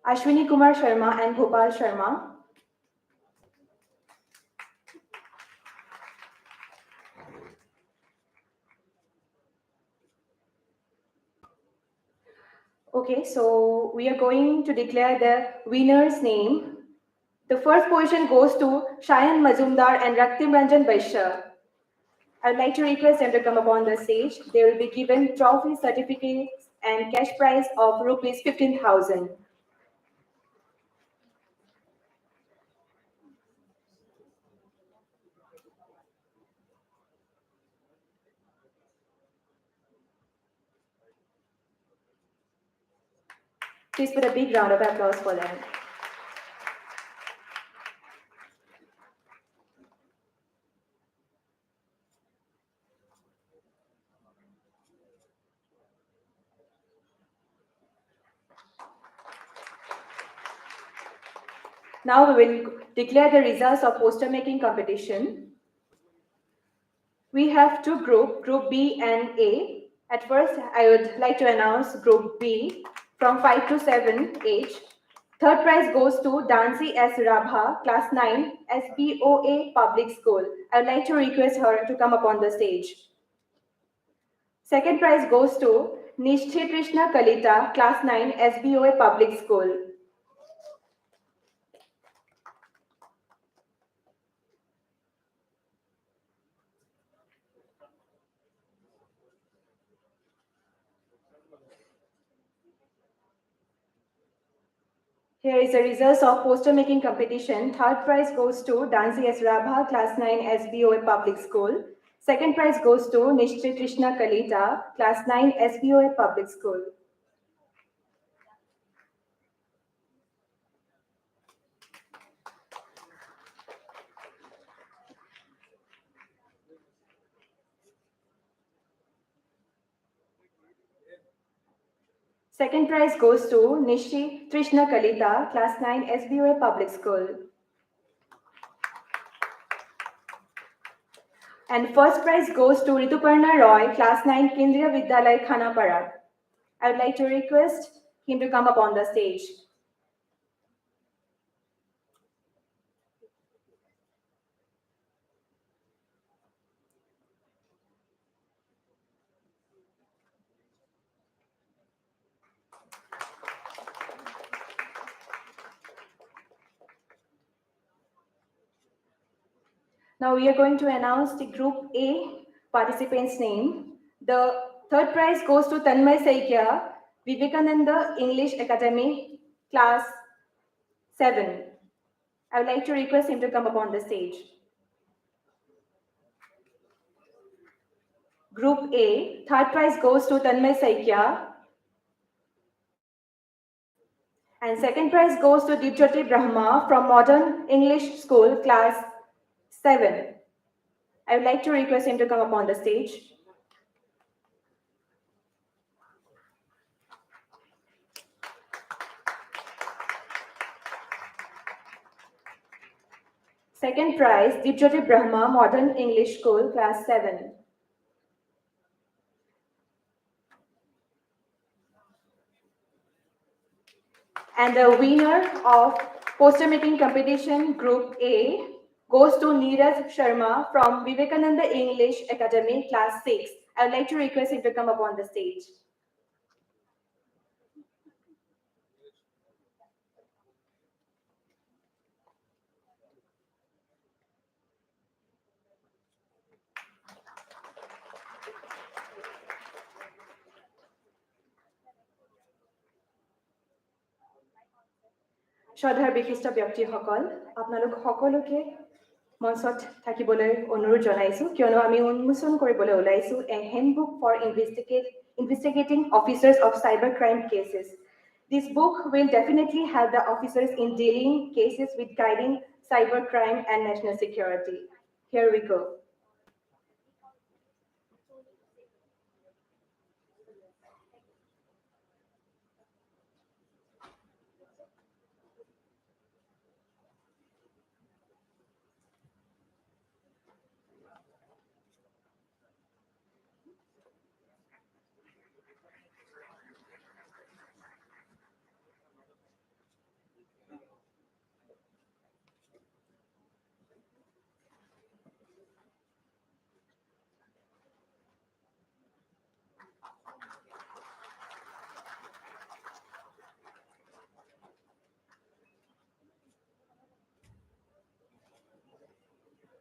Ashwini Kumar Sharma and Gopal Sharma. Okay, so we are going to declare the winner's name. The first position goes to Shayan Mazumdar and Raktim Ranjan Vaishya. I would like to request them to come upon the stage. They will be given trophy certificates and cash prize of rupees 15,000. Please put a big round of applause for them. Now we will declare the results of poster making competition. We have two groups, Group B and A. At first, I would like to announce Group B from 5 to 7 age. Third prize goes to Dancy S. Rabha, Class 9, SBOA Public School. I would like to request her to come upon the stage. Second prize goes to Nishthi Krishna Kalita, Class 9, SBOA Public School. Here is the results of poster making competition. Third prize goes to Dancy S. Rabha, Class 9, SBOA Public School. Second prize goes to Nishthi Krishna Kalita, Class 9, SBOA Public School. Second prize goes to Nishthi Krishna Kalita, Class 9, SBOA Public School. And first prize goes to Rituparna Roy, Class 9, Kendriya Vidyalaya Khanapara. I would like to request him to come up on the stage. Now we are going to announce the Group A participant's name. The third prize goes to Tanmay Saikia, Vivekananda English Academy, Class 7. I would like to request him to come up on the stage. Group A, third prize goes to Tanmay Saikia. And second prize goes to Deepjyoti Brahma from Modern English School, Class 7. I would like to request him to come up on the stage. Second prize, Deepjyoti Brahma, Modern English School, Class 7. And the winner of poster making competition Group A goes to Neeraj Sharma from Vivekananda English Academy, Class 6. I would like to request him to come up on the stage. শ্ৰদ্ধাৰ বিশিষ্ট ব্যক্তিসকল, আপোনালোক সকলোকে মঞ্চত থাকিবলৈ অনুৰোধ জনাইছোঁ, কিয়নো আমি উন্মোচন কৰিবলৈ ওলাইছোঁ A Handbook for Investigating Officers of Cybercrime Cases. This book will definitely help the officers in dealing cases with guiding cybercrime and national security. Here we go.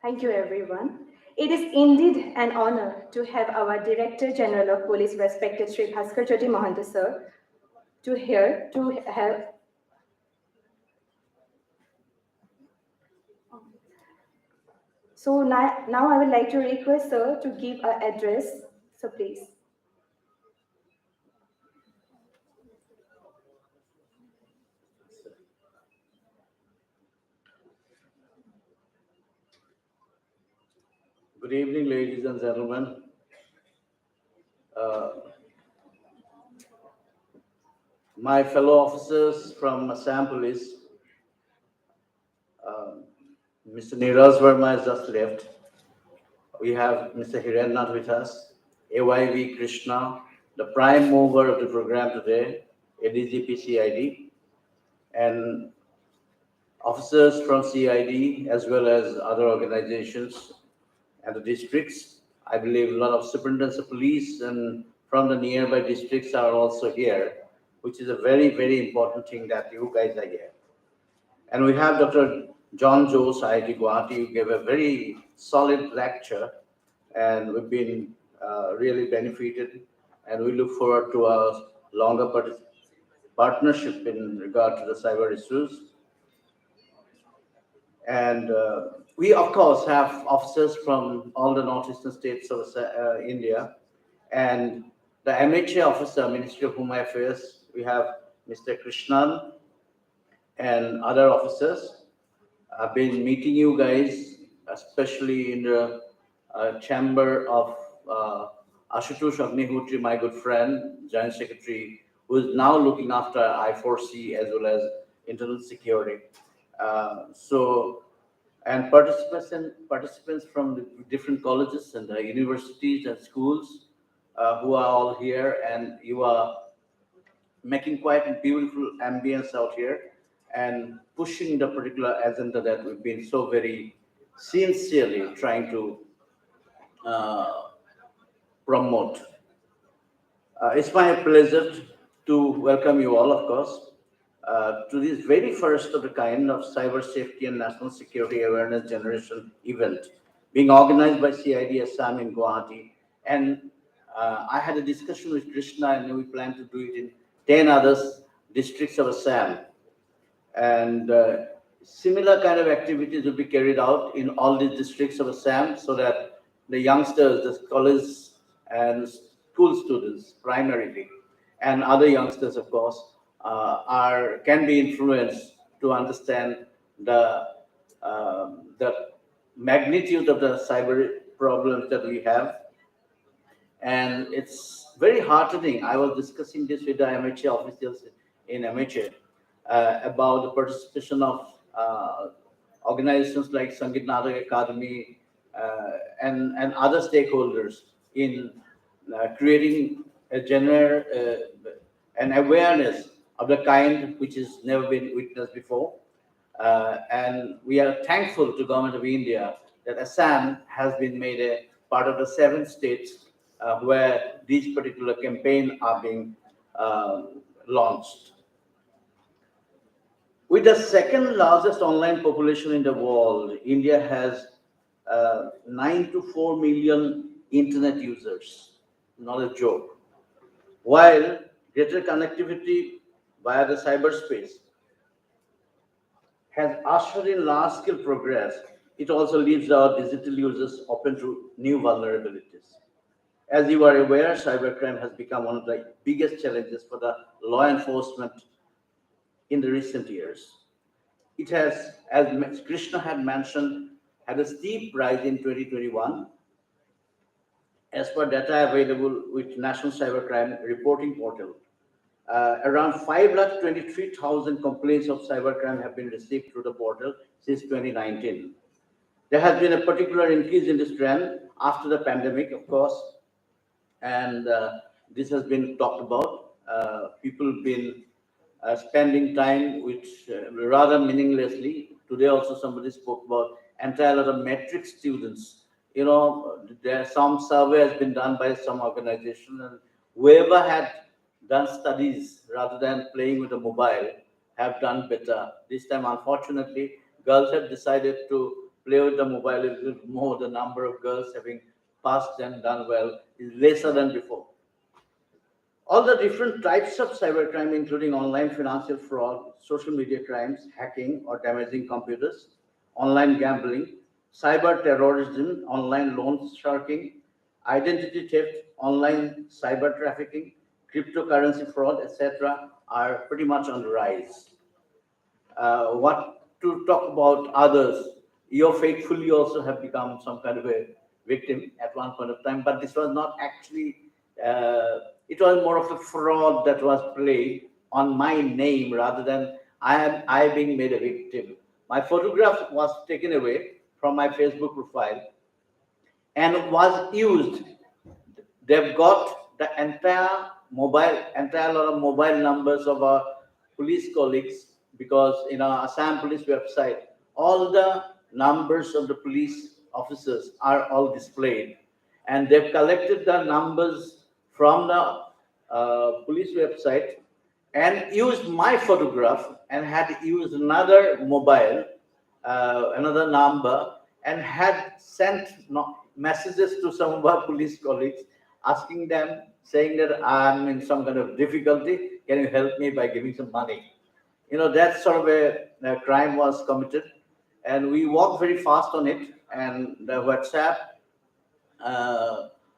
Thank you, everyone. It is indeed an honor to have our Director General of Police, respected Sri Bhaskar Jyoti Mahanta sir, to have. So now I would like to request sir to give an address. So please. Good evening, ladies and gentlemen. Uh, my fellow officers from Assam Police, uh, Mr. Neeraj Verma has just left. We have Mr. Hirennath with us, AYV Krishna, the prime mover of the program today, ADGP CID, and officers from CID as well as other organizations and the districts. I believe a lot of superintendents of police and from the nearby districts are also here, which is a very, very important thing that you guys are here. And we have Dr. John Joes, IIT Guwahati, who gave a very solid lecture, and we've been really benefited, and we look forward to a longer partnership in regard to the cyber issues. And we, of course, have officers from all the northeastern states of India. And the MHA officer, Ministry of Home Affairs, we have Mr. Krishnan and other officers. I've been meeting you guys, especially in the chamber of Ashutosh Agnihotri, my good friend, Joint Secretary, who is now looking after I4C as well as internal security. So, and participants from the different colleges and universities and schools who are all here, and you are making quite a beautiful ambience out here and pushing the particular agenda that we've been so very sincerely trying to uh, promote. It's my pleasure to welcome you all, of course, to this very first of the kind of cyber safety and national security awareness generation event being organized by CID Assam in Guwahati. And I had a discussion with Krishna, and we plan to do it in 10 other districts of Assam. And similar kind of activities will be carried out in all these districts of Assam so that the youngsters, the college and school students primarily, and other youngsters, of course, can be influenced to understand the magnitude of the cyber problems that we have. And it's very heartening. I was discussing this with the MHA officials in MHA about the participation of organizations like Sangeet Natak Academy and other stakeholders in creating a an awareness of the kind which has never been witnessed before. And we are thankful to Government of India that Assam has been made a part of the 7 states where these particular campaigns are being launched. With the second largest online population in the world, India has 9 to 4 million internet users. Not a joke. While greater connectivity via the cyberspace has ushered in large-scale progress, it also leaves our digital users open to new vulnerabilities. As you are aware, cybercrime has become one of the biggest challenges for the law enforcement in the recent years. It has, as Krishna had mentioned, had a steep rise in 2021. As per data available with National Cybercrime Reporting Portal, around 523,000 complaints of cybercrime have been received through the portal since 2019. There has been a particular increase in this trend after the pandemic, of course, and this has been talked about. People have been spending time with rather meaninglessly. Today also somebody spoke about entire lot of metric students. You know, there some survey has been done by some organization, and whoever had done studies rather than playing with a mobile have done better. This time, unfortunately, girls have decided to play with the mobile a little more. The number of girls having passed and done well is lesser than before. All the different types of cybercrime, including online financial fraud, social media crimes, hacking or damaging computers, online gambling, cyber terrorism, online loan sharking, identity theft, online cyber trafficking, cryptocurrency fraud, etc., are pretty much on the rise. What to talk about others? You faithfully also have become some kind of a victim at one point of time, but this was not actually, it was more of a fraud that was played on my name rather than I being made a victim. My photograph was taken away from my Facebook profile and was used. They've got the entire lot of mobile numbers of our police colleagues, because in our Assam police website, all the numbers of the police officers are all displayed, and they've collected the numbers from the police website and used my photograph and had used another mobile, another number, and had sent messages to some of our police colleagues asking them, saying that I'm in some kind of difficulty. Can you help me by giving some money? That sort of a crime was committed, and we worked very fast on it. And the WhatsApp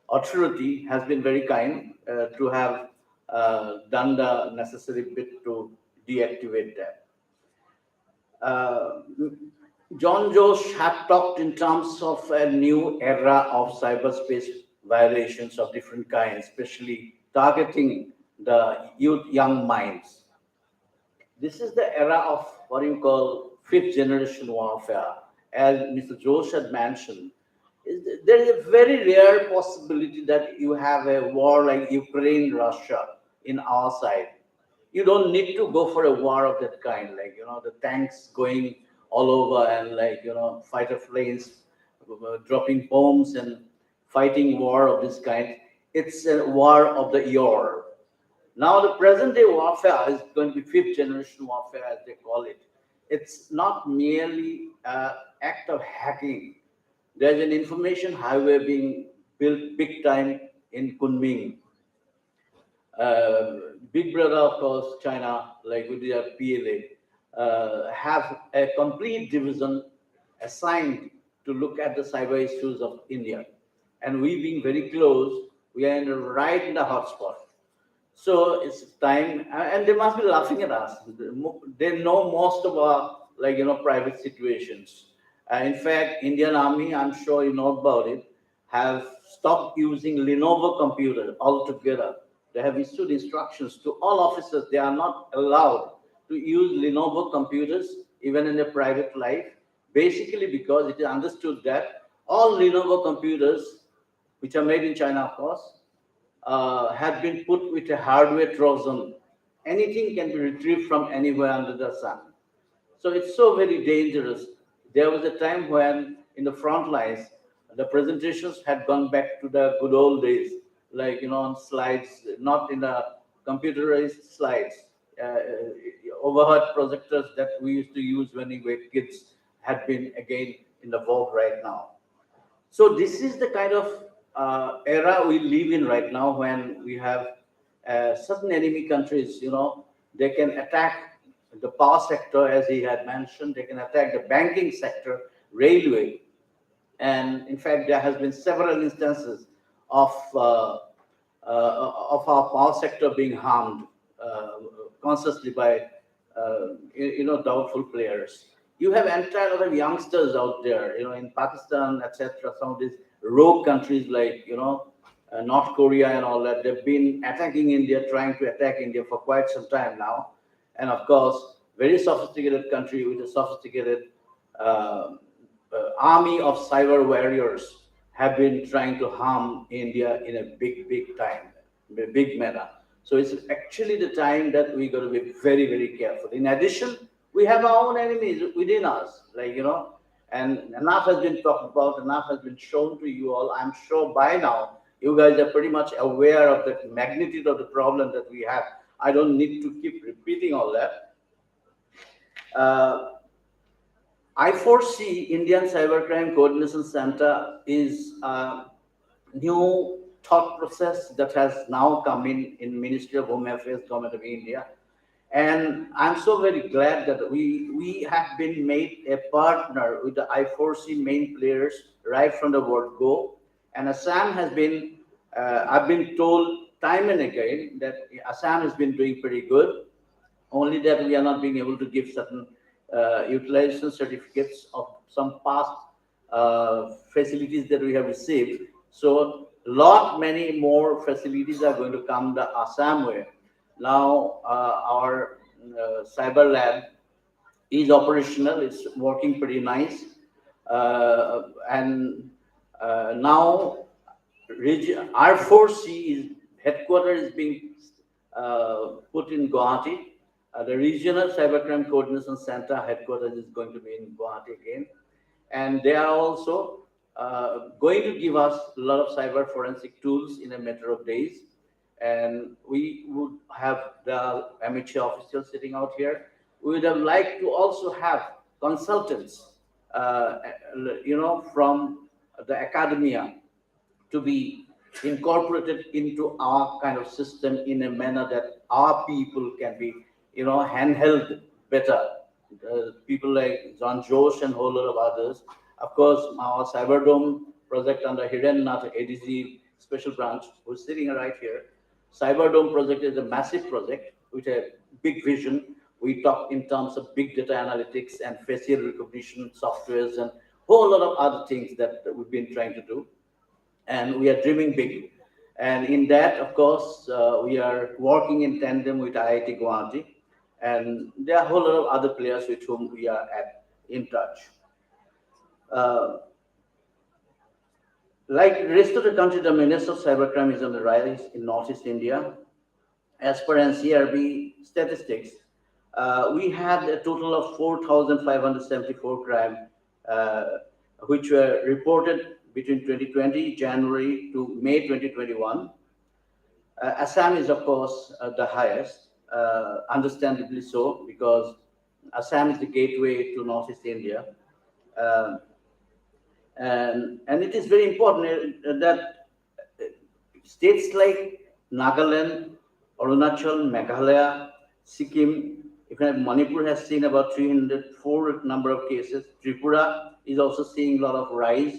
authority has been very kind to have done the necessary bit to deactivate that. Uh, John Josh had talked in terms of a new era of cyberspace violations of different kinds, especially targeting the young minds. This is the era of what you call fifth generation warfare. As Mr. Josh had mentioned, there is a very rare possibility that you have a war like Ukraine, Russia in our side. You don't need to go for a war of that kind, like, the tanks going all over and, like, fighter planes dropping bombs and fighting war of this kind. It's a war of the yore. Now, the present day warfare is going to be fifth generation warfare, as they call it. It's not merely an act of hacking. There's an information highway being built big time in Kunming. Big brother, of course, China, like with their PLA, have a complete division assigned to look at the cyber issues of India. And we being very close, we are right in the hotspot. So it's time, and they must be laughing at us. They know most of our, like, private situations. In fact, Indian Army, I'm sure you know about it, have stopped using Lenovo computers altogether. They have issued instructions to all officers. They are not allowed to use Lenovo computers even in their private life, basically because it is understood that all Lenovo computers, which are made in China, of course, have been put with a hardware Trojan. Anything can be retrieved from anywhere under the sun. So it's so very dangerous. There was a time when, in the front lines, the presentations had gone back to the good old days, like, on slides, not in the computerized slides. Overhead projectors that we used to use when we were kids had been again in the vogue right now. So this is the kind of era we live in right now, when we have certain enemy countries, they can attack the power sector, as he had mentioned, they can attack the banking sector, railway. And in fact, there has been several instances of our power sector being harmed consciously by doubtful players. You have entire lot of youngsters out there, in Pakistan, etc. Some of these rogue countries like North Korea and all that. They've been attacking India, trying to attack India for quite some time now, and of course, very sophisticated country with a sophisticated army of cyber warriors have been trying to harm India in a big time, a big manner. So it's actually the time that we got to be very, very careful. In addition, we have our own enemies within us, like, and enough has been talked about, enough has been shown to you all. I'm sure by now you guys are pretty much aware of the magnitude of the problem that we have. I don't need to keep repeating all that. Uh, I foresee Indian Cybercrime Coordination Center is a new thought process that has now come in Ministry of Home Affairs, Government of India. And I'm so very glad that we have been made a partner with the I4C main players right from the word go. And Assam has been, I've been told time and again that Assam has been doing pretty good, only that we are not being able to give certain utilization certificates of some past facilities that we have received. So lot many more facilities are going to come the Assam way. Now our cyber lab is operational. It's working pretty nice, and now R4C is headquarters is being put in Guwahati. The Regional Cybercrime Coordination Center headquarters is going to be in Guwahati again, and they are also going to give us a lot of cyber forensic tools in a matter of days. And we would have the amateur officials sitting out here. We would have liked to also have consultants, uh, from the academia to be incorporated into our kind of system in a manner that our people can be, handheld better. People like John Josh and a whole lot of others. Of course, our Cyberdome project under Hiren Nath ADG special branch, who's sitting right here. Cyberdome project is a massive project with a big vision. We talk in terms of big data analytics and facial recognition softwares and whole lot of other things that we've been trying to do, and we are dreaming big. And in that, of course, we are working in tandem with IIT Guwahati, and there are a whole lot of other players with whom we are in touch. Uh, like the rest of the country, the menace of cybercrime is on the rise in Northeast India. As per NCRB statistics, we had a total of 4,574 crime, uh, which were reported between 2020 January to May 2021. Assam is, of course, the highest, understandably so, because Assam is the gateway to Northeast India. Uh, and it is very important that states like Nagaland, Arunachal, Meghalaya, Sikkim, even Manipur has seen about 304 number of cases. Tripura is also seeing a lot of rise.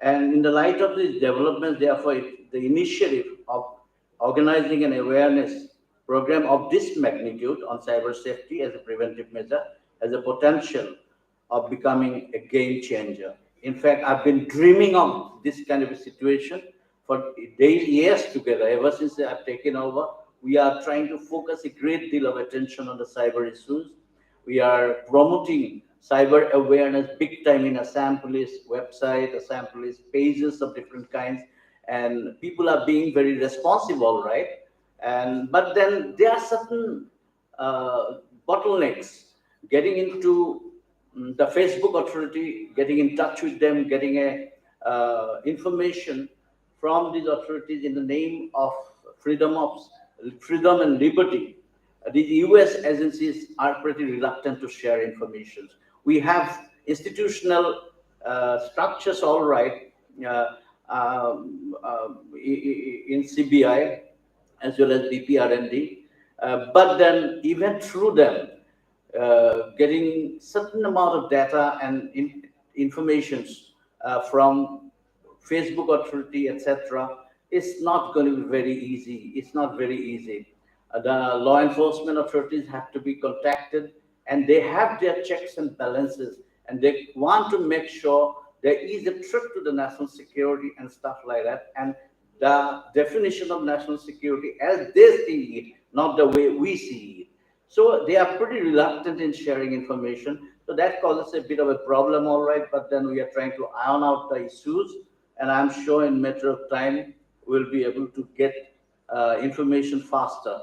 And in the light of these developments, therefore, the initiative of organizing an awareness program of this magnitude on cyber safety as a preventive measure has a potential of becoming a game changer. In fact, I've been dreaming of this kind of a situation for days, years together. Ever since I've taken over, we are trying to focus a great deal of attention on the cyber issues. We are promoting cyber awareness big time in Assam Police website, Assam Police pages of different kinds, and people are being very responsive, all right. And but then there are certain bottlenecks getting into the Facebook authority, getting in touch with them, getting a information from these authorities in the name of freedom of freedom and liberty. The US agencies are pretty reluctant to share information. We have institutional structures, all right, in CBI as well as BPRND, but then even through them, getting certain amount of data and informations from Facebook authority, etc., is not going to be very easy. It's not very easy. The law enforcement authorities have to be contacted, and they have their checks and balances, and they want to make sure there is a threat to the national security and stuff like that. And the definition of national security as they see it, not the way we see it. So they are pretty reluctant in sharing information. So that causes a bit of a problem, all right. But then we are trying to iron out the issues, and I'm sure in matter of time we'll be able to get information faster.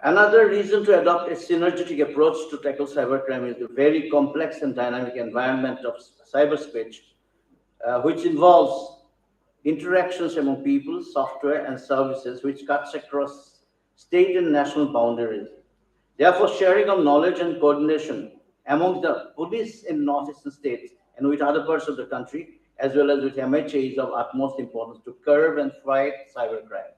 Another reason to adopt a synergetic approach to tackle cybercrime is the very complex and dynamic environment of cyberspace, which involves interactions among people, software, and services, which cuts across state and national boundaries. Therefore, sharing of knowledge and coordination among the police in northeastern states and with other parts of the country, as well as with MHA, is of utmost importance to curb and fight cybercrime.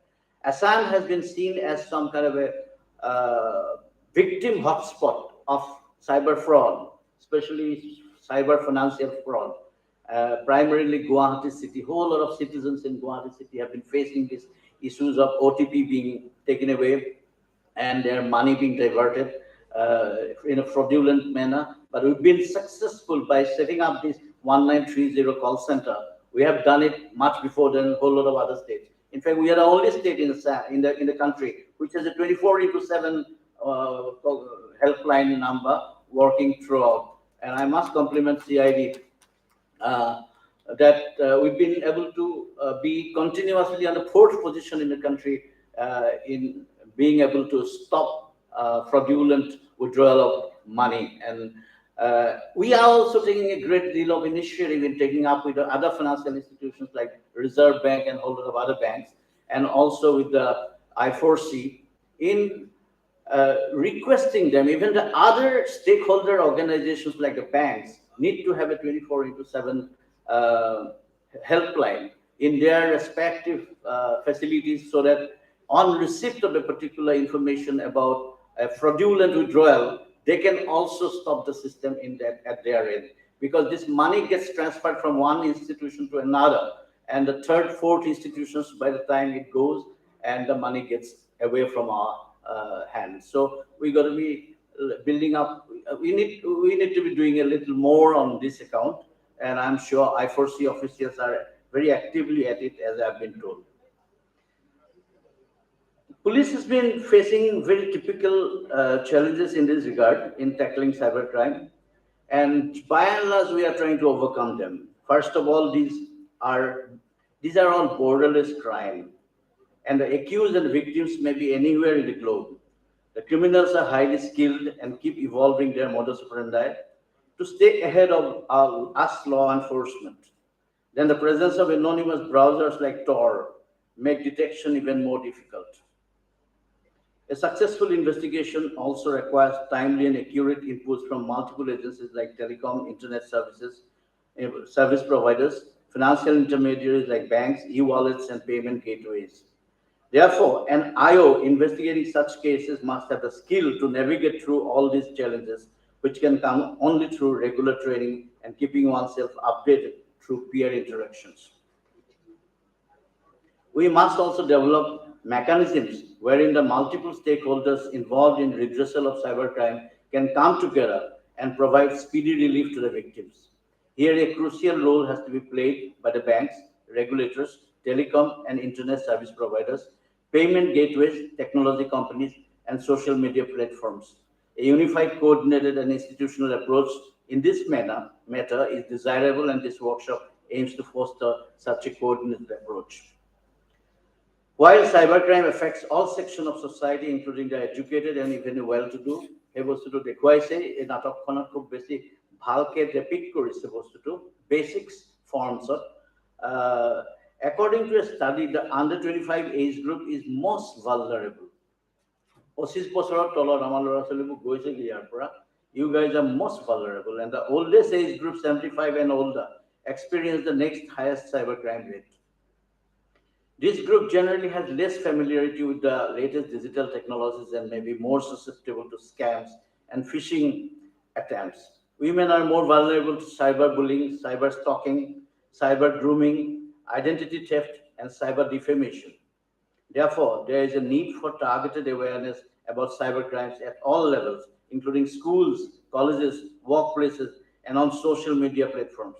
Assam has been seen as some kind of a victim hotspot of cyber fraud, especially cyber financial fraud. Primarily Guwahati city, whole lot of citizens in Guwahati city have been facing these issues of OTP being taken away and their money being diverted in a fraudulent manner. But we've been successful by setting up this 1930 call center. We have done it much before than a whole lot of other states. In fact, we are the only state in the country which has a 24/7 helpline number working throughout. And I must compliment CID that we've been able to be continuously on the fourth position in the country in being able to stop fraudulent withdrawal of money. And we are also taking a great deal of initiative in taking up with other financial institutions like Reserve Bank and a whole lot of other banks, and also with the I4C in requesting them, even the other stakeholder organizations like the banks need to have a 24/7 helpline in their respective facilities, so that on receipt of a particular information about a fraudulent withdrawal, they can also stop the system in that at their end, because this money gets transferred from one institution to another, and the third, fourth institutions by the time it goes, and the money gets away from our hands. So we got to be building up. We need to be doing a little more on this account, and I'm sure I4C officials are very actively at it, as I've been told. Police has been facing very typical challenges in this regard in tackling cybercrime, and by and large, we are trying to overcome them. First of all, are all borderless crime, and the accused and victims may be anywhere in the globe. The criminals are highly skilled and keep evolving their modus operandi to stay ahead of us law enforcement. Then the presence of anonymous browsers like Tor make detection even more difficult. A successful investigation also requires timely and accurate inputs from multiple agencies like telecom, internet services, service providers, financial intermediaries like banks, e-wallets, and payment gateways. Therefore, an IO investigating such cases must have the skill to navigate through all these challenges, which can come only through regular training and keeping oneself updated through peer interactions. We must also develop mechanisms wherein the multiple stakeholders involved in redressal of cybercrime can come together and provide speedy relief to the victims. Here, a crucial role has to be played by the banks, regulators, telecom and internet service providers, payment gateways, technology companies, and social media platforms. A unified, coordinated, and institutional approach in this matter is desirable, and this workshop aims to foster such a coordinated approach. While cybercrime affects all sections of society, including the educated and even the well-to-do, সেই বস্তুটো দেখুৱাইছে এই নাটকখনত খুব বেছি ভালকে depict কৰিছে বস্তুটো basics forms-ত. According to a study, the under 25 age group is most vulnerable. 25 বছৰৰ তলত আমাৰ ল'ৰা ছোৱালীবোৰ গৈছে ইয়াৰ পৰা. You guys are most vulnerable, and the oldest age group, 75 and older, experience the next highest cybercrime rate. This group generally has less familiarity with the latest digital technologies and may be more susceptible to scams and phishing attempts. Women are more vulnerable to cyberbullying, cyber stalking, cyber grooming, identity theft, and cyber defamation. Therefore, there is a need for targeted awareness about cybercrimes at all levels, including schools, colleges, workplaces, and on social media platforms.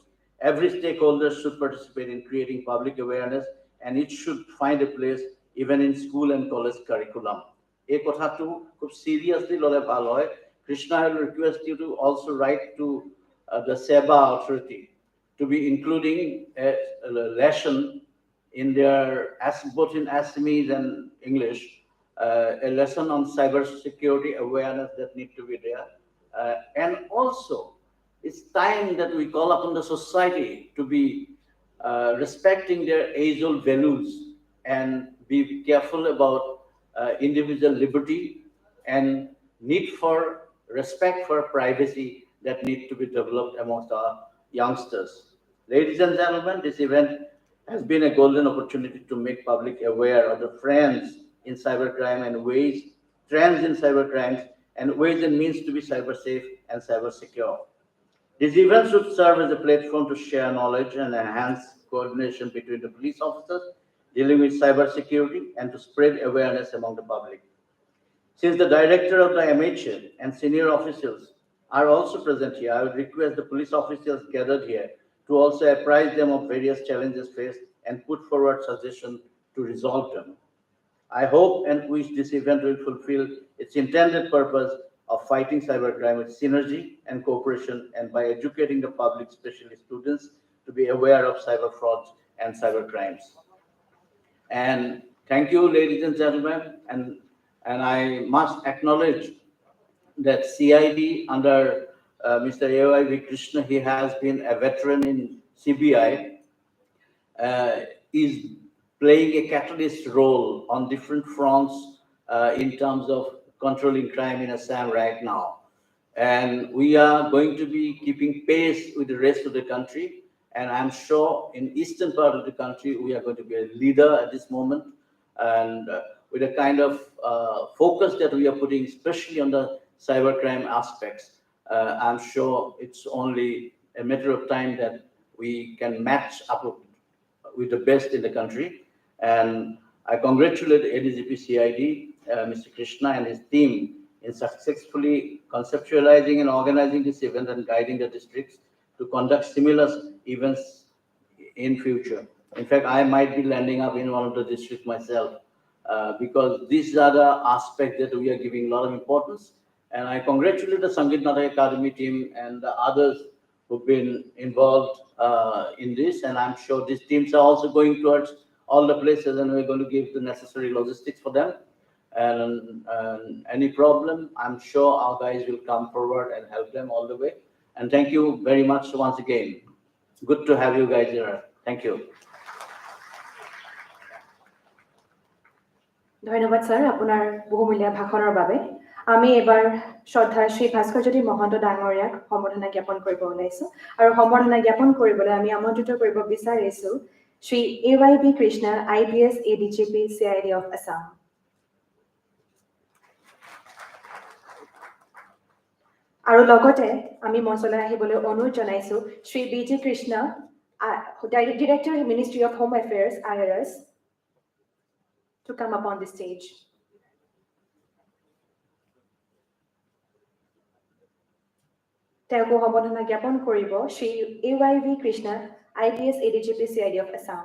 Every stakeholder should participate in creating public awareness, and it should find a place even in school and college curriculum. এই কথাটো খুব seriously ললে ভাল হয়. Krishna, I will request you to also write to the SEBA authority to be including a lesson in their, both in Assamese and English, a lesson on cyber security awareness that need to be there. And also, it's time that we call upon the society to be respecting their age-old values and be careful about individual liberty and need for respect for privacy that need to be developed amongst our youngsters. Ladies and gentlemen, this event has been a golden opportunity to make public aware of the trends in cybercrimes and ways and means to be cyber safe and cyber secure. These events should serve as a platform to share knowledge and enhance coordination between the police officers dealing with cybersecurity and to spread awareness among the public. Since the director of the MHA and senior officials are also present here, I would request the police officials gathered here to also apprise them of various challenges faced and put forward suggestions to resolve them. I hope and wish this event will fulfill its intended purpose of fighting cybercrime with synergy and cooperation and by educating the public, especially students, to be aware of cyber frauds and cyber crimes. And thank you, ladies and gentlemen. And I must acknowledge that CID under Mr. A.Y.V. Krishna, he has been a veteran in CBI, is playing a catalyst role on different fronts in terms of controlling crime in Assam right now. And we are going to be keeping pace with the rest of the country. And I'm sure in eastern part of the country, we are going to be a leader at this moment. And with a kind of focus that we are putting, especially on the cybercrime aspects, I'm sure it's only a matter of time that we can match up with the best in the country. And I congratulate ADGP CID, Mr. Krishna and his team in successfully conceptualizing and organizing this event and guiding the districts to conduct similar events in future. In fact, I might be landing up in one of the districts myself because these are the aspects that we are giving a lot of importance. And I congratulate the Sangeet Natak Academy team and the others who've been involved in this. And I'm sure these teams are also going towards all the places and we're going to give the necessary logistics for them. And any problem, I'm sure our guys will come forward and help them all the way. And thank you very much once again. Good to have you guys here. Thank you. ধন্যবাদ sir আপোনাৰ বহুমূলীয়া ভাষণৰ বাবে আমি এবাৰ শ্ৰদ্ধাৰ শ্ৰী ভাস্কৰজ্যোতি মহন্ত ডাঙৰীয়াক সম্বৰ্ধনা জ্ঞাপন কৰিব ওলাইছো আৰু সম্বৰ্ধনা জ্ঞাপন কৰিবলৈ আমি আমন্ত্ৰিত কৰিব বিচাৰিছো Shri AYV Krishna IPS ADGP CID of Assam আৰু লগতে আমি মঞ্চলৈ আহিবলৈ অনুৰোধ জনাইছো Shri BG Krishna Director Ministry of Home Affairs IRS to come up on the stage. তেওঁকো সম্বৰ্ধনা জ্ঞাপন কৰিব Shri AYV Krishna IPS ADGP CID of Assam.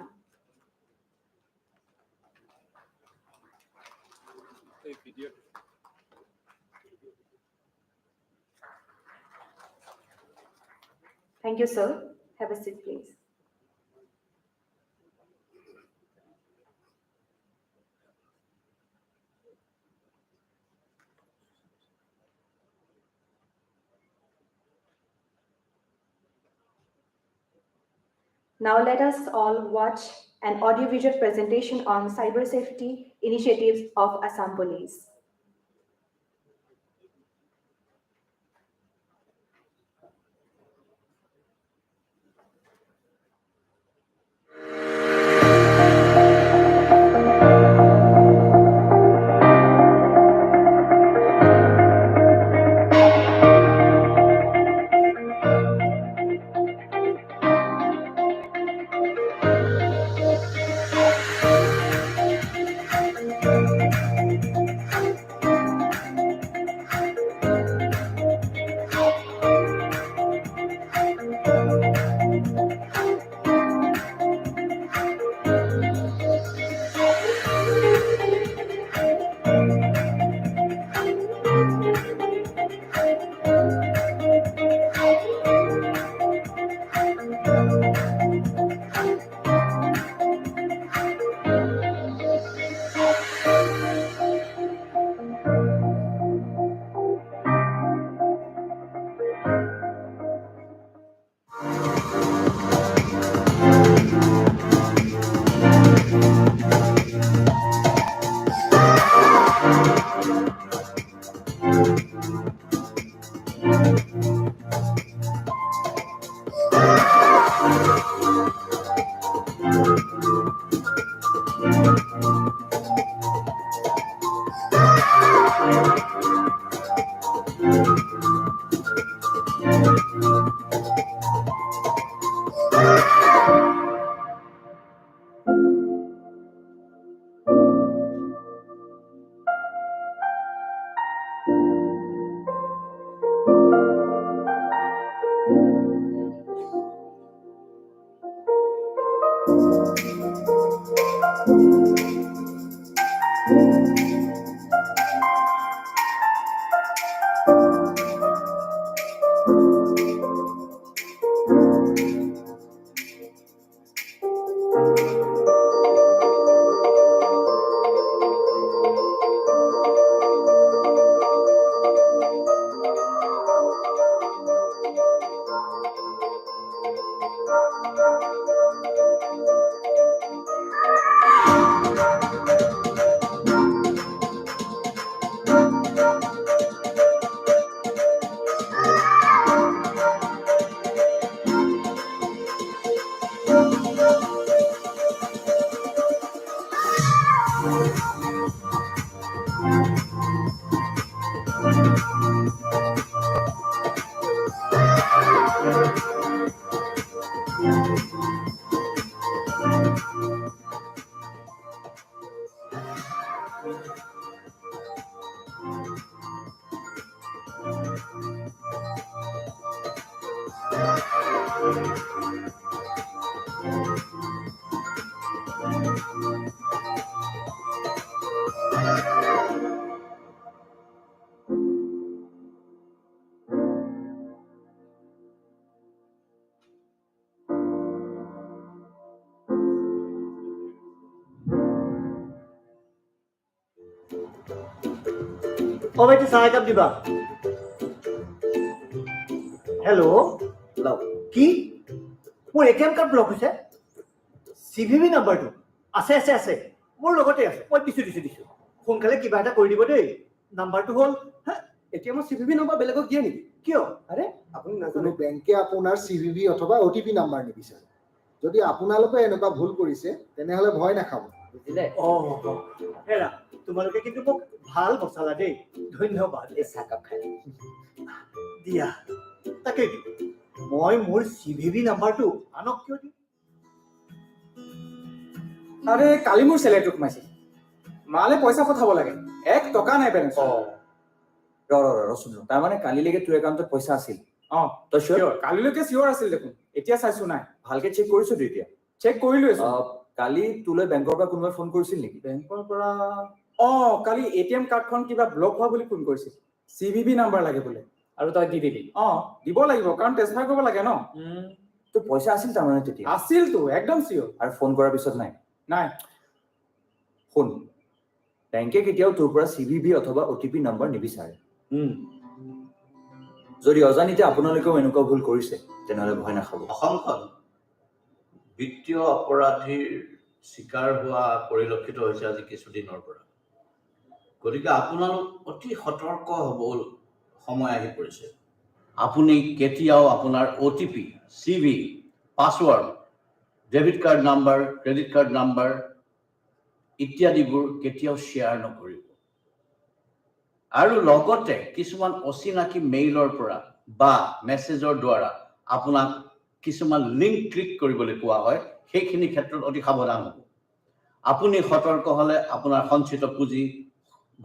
Thank you, sir. Have a seat, please. Now let us all watch an audiovisual presentation on cyber safety initiatives of Assam Police. Already signed up diba? Hello? Hello. কি মোৰ ATM card block হৈছে CVV নাম্বাৰটো আছে মোৰ লগতে আছে মই দিছো সোনকালে কিবা এটা কৰি দিব দেই নাম্বাৰটো হ'ল এটিএমৰ CVV নম্বৰ বেলেগক দিয়ে নেকি কিয় আৰে আপুনি কোনো নাজানে বেংকে আপোনাৰ CVV অথবা OTP নাম্বাৰ নিবিচাৰে যদি আপোনালোকে এনেকুৱা ভুল কৰিছে তেনেহলে ভয় নাখাব বুজিলে হেৰা তোমালোকে কিন্তু মোক ভাল বচালা দেই ধন্যবাদ এই চাহকাপ খাই দিয়া তাকে মই মোৰ CVV নাম্বাৰটো আনক কিয় দিম আৰে কালি মোৰ চেলাৰীটো সোমাইছিল মালে পইচা পঠাব লাগে 1 টকা নাই বেলেঞ্চ ৰচোন তাৰমানে কালিলৈকে তোৰ একাউণ্টত পইচা আছিল তই চিয়ৰ কালিলৈকে চিয়ৰ আছিল দেখোন এতিয়া চাইছো নাই ভালকে চেক কৰিছো তো এতিয়া চেক কৰিলো কালি তোলৈ বেংকৰ পৰা কোনোবাই ফোন কৰিছিল নেকি বেংকৰ পৰা কালি এটিএম কাৰ্ডখন কিবা ব্লক হোৱা বুলি ফোন কৰিছিল CVV নাম্বাৰ লাগে বোলে আৰু তই দি দিবি দিব লাগিব কাৰণ ট্ৰেন্সফাৰ কৰিব লাগে ন তোৰ পইচা আছিল তাৰমানে তেতিয়া আছিল তো একদম চিয়ৰ আৰু ফোন কৰাৰ পিছত নাই শুন বেংকে কেতিয়াও তোৰ পৰা CVV অথবা OTP নাম্বাৰ নিবিচাৰে যদি অজানিতে আপোনালোকেও এনেকুৱা ভুল কৰিছে তেনেহলে ভয় নাখাব অসমখন বিত্তীয় অপৰাধীৰ শিকাৰ হোৱা পৰিলক্ষিত হৈছে আজি কিছুদিনৰ পৰা গতিকে আপোনালোক অতি সতৰ্ক হ'ব সময় আহি পৰিছে আপুনি কেতিয়াও আপোনাৰ OTP CV password debit card number credit card number ইত্যাদিবোৰ কেতিয়াও শ্বেয়াৰ নকৰিব আৰু লগতে কিছুমান অচিনাকি মেইলৰ পৰা বা মেছেজৰ দ্বাৰা আপোনাক কিছুমান লিংক ক্লিক কৰিবলৈ কোৱা হয় সেইখিনি ক্ষেত্ৰত অতি সাৱধান হ'ব আপুনি সতৰ্ক হলে আপোনাৰ সঞ্চিত পুঁজি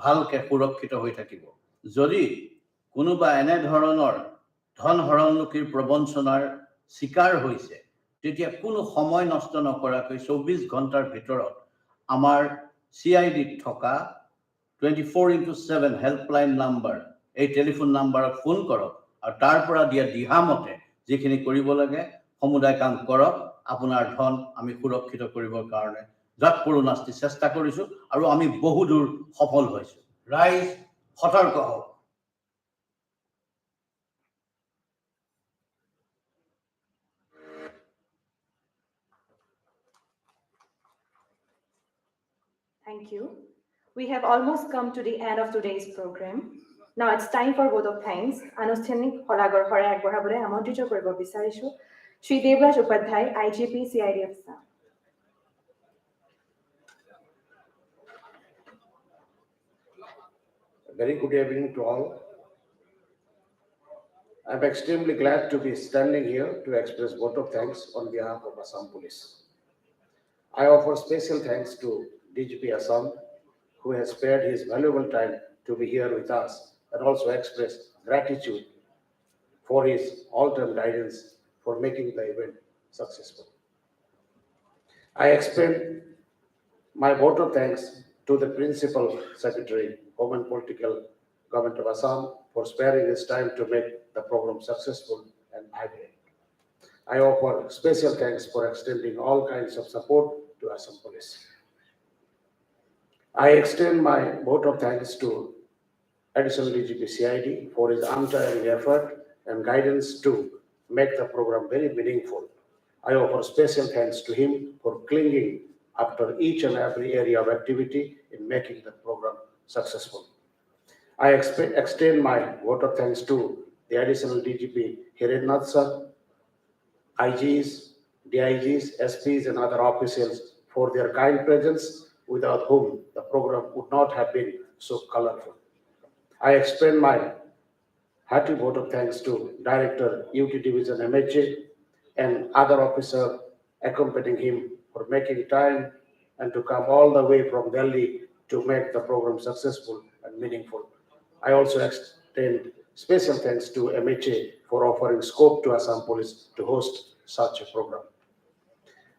ভালকে সুৰক্ষিত হৈ থাকিব যদি কোনোবা এনে ধৰণৰ ধন হৰণলুকিৰ প্ৰবঞ্চনাৰ শিকাৰ হৈছে তেতিয়া কোনো সময় নষ্ট নকৰাকৈ 24 ঘণ্টাৰ ভিতৰত আমাৰ CIDত থকা 24x7 হেল্পলাইন নাম্বাৰ এই টেলিফোন নাম্বাৰত ফোন কৰক আৰু তাৰ পৰা দিয়া দিহামতে যিখিনি কৰিব লাগে সমুদায় কাম কৰক আপোনাৰ ধন আমি সুৰক্ষিত কৰিবৰ কাৰণে যৎপৰোনাস্তি চেষ্টা কৰিছো আৰু আমি বহু দূৰ সফল হৈছো ৰাইজ সতৰ্ক হওক Thank you. We have almost come to the end of today's program. Now it's time for vote of thanks. আনুষ্ঠানিক শলাগৰ শৰাই আগবঢ়াবলৈ আমন্ত্ৰিত কৰিব বিচাৰিছো Shri Devraj Upadhyay IGP CID officer Very good evening to all. I'm extremely glad to be standing here to express vote of thanks on behalf of Assam Police. I offer special thanks to DGP Assam, who has spared his valuable time to be here with us, and also express gratitude for his all-time guidance for making the event successful. I extend my vote of thanks to the Principal Secretary, Home and Political Government of Assam, for sparing his time to make the program successful and accurate. I offer special thanks for extending all kinds of support to Assam Police. I extend my vote of thanks to Additional DGP CID for his untiring effort and guidance to make the program very meaningful. I offer special thanks to him for clinging after each and every area of activity in making the program successful. I extend my vote of thanks to the Additional DGP Hirednath sir, IGs, DIGs, SPs, and other officials for their kind presence, without whom the program would not have been so colorful. I extend my hearty vote of thanks to Director UT Division MHA and other officers accompanying him for making time and to come all the way from Delhi to make the program successful and meaningful. I also extend special thanks to MHA for offering scope to Assam Police to host such a program.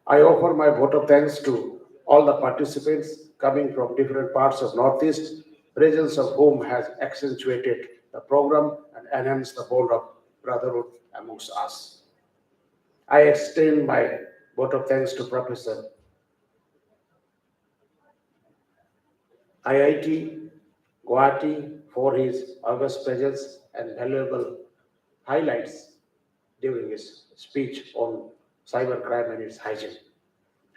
I offer my vote of thanks to all the participants coming from different parts of Northeast, presence of whom has accentuated the program and enhanced the bond of brotherhood amongst us. I extend my vote of thanks to Professor IIT Guwahati for his august presence and valuable highlights during his speech on cybercrime and its hygiene.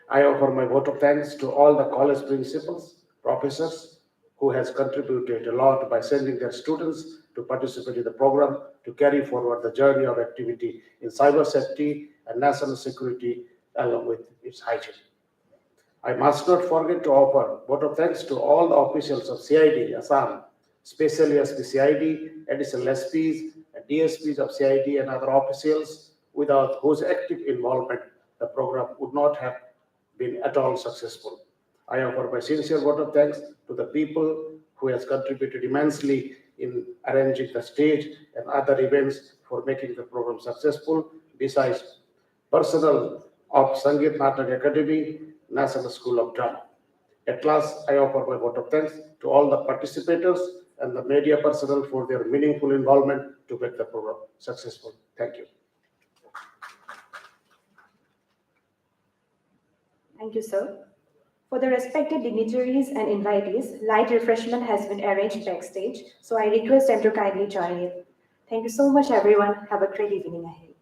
I offer my vote of thanks to all the college principals, professors who has contributed a lot by sending their students to participate in the program to carry forward the journey of activity in cyber safety and national security along with its hygiene. I must not forget to offer vote of thanks to all the officials of CID Assam, especially SP CID, additional SPs and DSPs of CID and other officials without whose active involvement the program would not have been at all successful. I offer my sincere vote of thanks to the people who has contributed immensely in arranging the stage and other events for making the program successful, besides personnel of Sangeet Natak Academy, National School of Drama. At last, I offer my vote of thanks to all the participators and the media personnel for their meaningful involvement to make the program successful. Thank you. Thank you, sir. For the respected dignitaries and invitees, light refreshment has been arranged backstage, so I request them to kindly join in. Thank you so much, everyone. Have a great evening ahead.